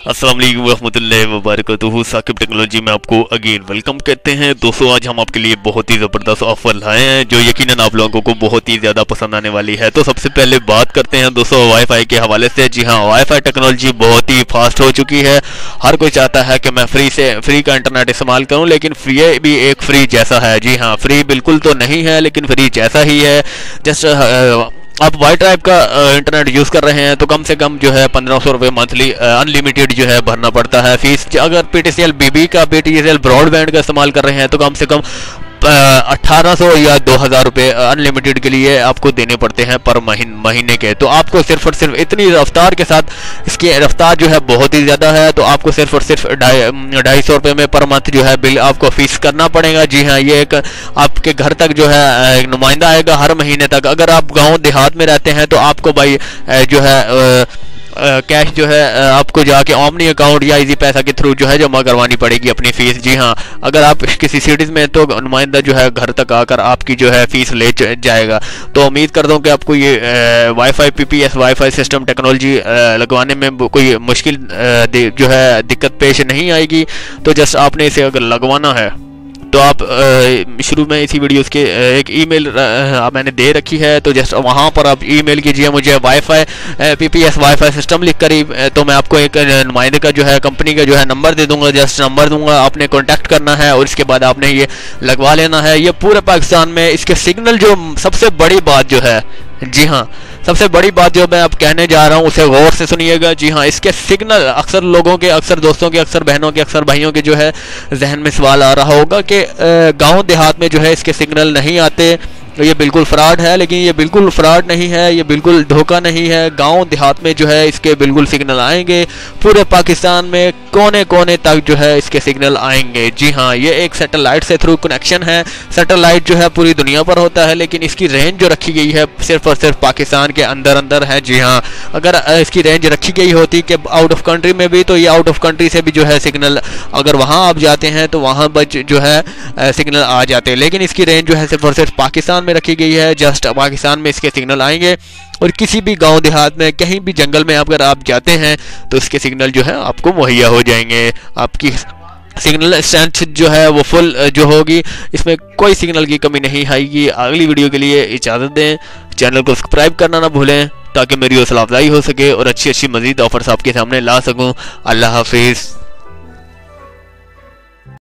अस्सलाम वालेकुम रहमतुल्लाहि व बरकातुहू। साकिब टेक्नोलॉजी में आपको अगेन वेलकम करते हैं। दोस्तों आज हम आपके लिए बहुत ही ज़बरदस्त ऑफर लाए हैं जो यकीनन आप लोगों को बहुत ही ज़्यादा पसंद आने वाली है। तो सबसे पहले बात करते हैं दोस्तों वाईफाई के हवाले से। जी हाँ, वाईफाई टेक्नोलॉजी बहुत ही फास्ट हो चुकी है। हर कोई चाहता है कि मैं फ्री का इंटरनेट इस्तेमाल करूँ, लेकिन ये भी एक फ्री जैसा है। जी हाँ, फ्री बिल्कुल तो नहीं है लेकिन फ्री जैसा ही है। जस्ट आप वाई टाइप का इंटरनेट यूज़ कर रहे हैं तो कम से कम जो है 1500 रुपये मंथली अनलिमिटेड जो है भरना पड़ता है फीस। अगर PTCL BB का PTCL ब्रॉडबैंड का इस्तेमाल कर रहे हैं तो कम से कम 1800 या 2000 रुपये अनलिमिटेड के लिए आपको देने पड़ते हैं पर महीने के। तो आपको सिर्फ और सिर्फ इतनी रफ्तार के साथ, इसकी रफ्तार जो है बहुत ही ज़्यादा है, तो आपको सिर्फ और सिर्फ 250 रुपये में पर मंथ जो है बिल आपको फीस करना पड़ेगा। जी हाँ, ये एक आपके घर तक जो है एक नुमाइंदा आएगा हर महीने तक। अगर आप गाँव देहात में रहते हैं तो आपको भाई जो है कैश जो है आपको जाके ओमनी अकाउंट या इजी पैसा के थ्रू जो है जमा करवानी पड़ेगी अपनी फीस। जी हाँ, अगर आप किसी सिटीज़ में तो नुमाइंदा जो है घर तक आकर आपकी जो है फीस ले जाएगा। तो उम्मीद करता हूँ कि आपको ये wifi PPS wifi system technology लगवाने में कोई मुश्किल जो है दिक्कत पेश नहीं आएगी। तो जस्ट आपने इसे अगर लगवाना है तो आप शुरू में इसी वीडियोस के एक ईमेल मैंने दे रखी है, तो जस्ट वहाँ पर आप ईमेल कीजिए मुझे वाईफाई PPS वाईफाई सिस्टम लिख कर ही, तो मैं आपको एक नुमाइंदे का जो है कंपनी का जो है नंबर दे दूंगा। जस्ट नंबर दूंगा, आपने कांटेक्ट करना है और इसके बाद आपने ये लगवा लेना है। ये पूरे पाकिस्तान में इसके सिग्नल जो सबसे बड़ी बात जो है, जी हाँ, सबसे बड़ी बात जो मैं अब कहने जा रहा हूँ उसे गौर से सुनिएगा। जी हाँ, इसके सिग्नल अक्सर लोगों के, अक्सर दोस्तों के, अक्सर बहनों के, अक्सर भाइयों के जो है जहन में सवाल आ रहा होगा कि गांव देहात में जो है इसके सिग्नल नहीं आते, तो ये बिल्कुल फ्रॉड है। लेकिन ये बिल्कुल फ्रॉड नहीं है, ये बिल्कुल धोखा नहीं है। गांव देहात में जो है इसके बिल्कुल सिग्नल आएंगे। पूरे पाकिस्तान में कोने कोने तक जो है इसके सिग्नल आएंगे। जी हाँ, ये एक सैटेलाइट से थ्रू कनेक्शन है। सैटेलाइट जो है पूरी दुनिया पर होता है, लेकिन इसकी रेंज जो रखी गई है सिर्फ और सिर्फ पाकिस्तान के अंदर है। जी हाँ, अगर इसकी रेंज रखी गई होती कि आउट ऑफ कंट्री में भी, तो ये आउट ऑफ कंट्री से भी जो है सिग्नल, अगर वहाँ आप जाते हैं तो वहाँ बच जो है सिग्नल आ जाते हैं। लेकिन इसकी रेंज जो है सिर्फ और सिर्फ पाकिस्तान में रखी गई है। जस्ट पाकिस्तान में इसके सिग्नल आएंगे और किसी भी गांव देहात में, कहीं भी जंगल में अगर आप जाते हैं तो इसके सिग्नल जो है आपको मुहैया हो जाएंगे। आपकी सिग्नल स्ट्रेंथ जो है वो फुल जो होगी, इसमें कोई सिग्नल की कमी नहीं आएगी। अगली वीडियो के लिए इजाज़त दें। चैनल को सब्सक्राइब करना ना भूलें ताकि मेरी हौसला अफजाई हो सके और अच्छी अच्छी मज़ीद ऑफर्स आपके सामने ला सकूं। अल्लाह हाफिज़।